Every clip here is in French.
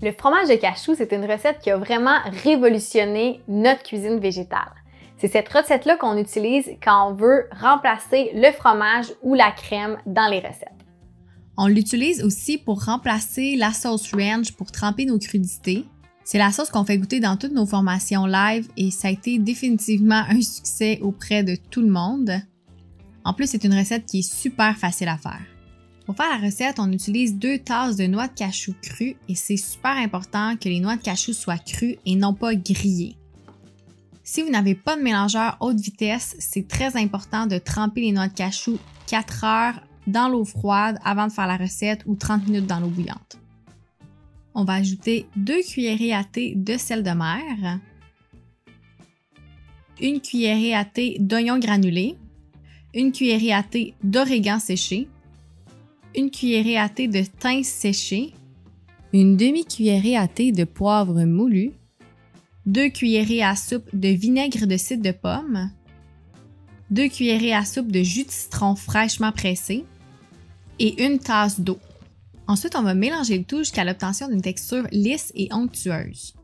Le fromage de cachou, c'est une recette qui a vraiment révolutionné notre cuisine végétale. C'est cette recette-là qu'on utilise quand on veut remplacer le fromage ou la crème dans les recettes. On l'utilise aussi pour remplacer la sauce ranch pour tremper nos crudités. C'est la sauce qu'on fait goûter dans toutes nos formations live et ça a été définitivement un succès auprès de tout le monde. En plus, c'est une recette qui est super facile à faire. Pour faire la recette, on utilise 2 tasses de noix de cachou crues et c'est super important que les noix de cachou soient crues et non pas grillées. Si vous n'avez pas de mélangeur haute vitesse, c'est très important de tremper les noix de cachou 4 heures dans l'eau froide avant de faire la recette ou 30 minutes dans l'eau bouillante. On va ajouter 2 cuillerées à thé de sel de mer, 1 cuillerée à thé d'oignon granulé, 1 cuillerée à thé d'origan séché, 1 cuillerée à thé de thym séché, une demi-cuillerée à thé de poivre moulu, 2 cuillerées à soupe de vinaigre de cidre de pomme, 2 cuillerées à soupe de jus de citron fraîchement pressé et 1 tasse d'eau. Ensuite, on va mélanger le tout jusqu'à l'obtention d'une texture lisse et onctueuse.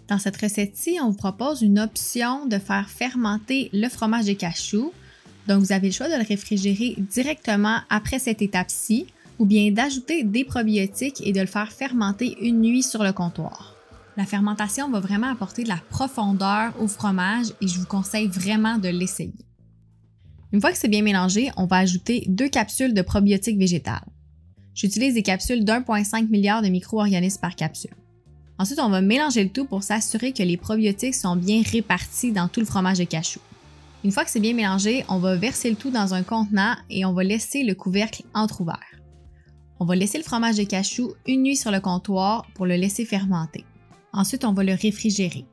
Dans cette recette-ci, on vous propose une option de faire fermenter le fromage de cachou. Donc, vous avez le choix de le réfrigérer directement après cette étape-ci ou bien d'ajouter des probiotiques et de le faire fermenter une nuit sur le comptoir. La fermentation va vraiment apporter de la profondeur au fromage et je vous conseille vraiment de l'essayer. Une fois que c'est bien mélangé, on va ajouter 2 capsules de probiotiques végétales. J'utilise des capsules d'1,5 milliard de micro-organismes par capsule. Ensuite, on va mélanger le tout pour s'assurer que les probiotiques sont bien répartis dans tout le fromage de cachou. Une fois que c'est bien mélangé, on va verser le tout dans un contenant et on va laisser le couvercle entrouvert. On va laisser le fromage de cachou une nuit sur le comptoir pour le laisser fermenter. Ensuite, on va le réfrigérer.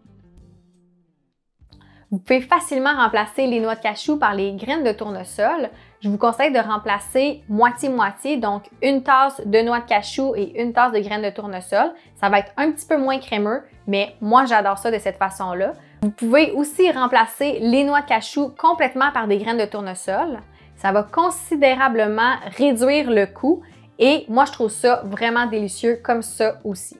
Vous pouvez facilement remplacer les noix de cachou par les graines de tournesol. Je vous conseille de remplacer moitié-moitié, donc 1 tasse de noix de cachou et 1 tasse de graines de tournesol. Ça va être un petit peu moins crémeux, mais moi j'adore ça de cette façon-là. Vous pouvez aussi remplacer les noix de cachou complètement par des graines de tournesol. Ça va considérablement réduire le coût et moi je trouve ça vraiment délicieux comme ça aussi.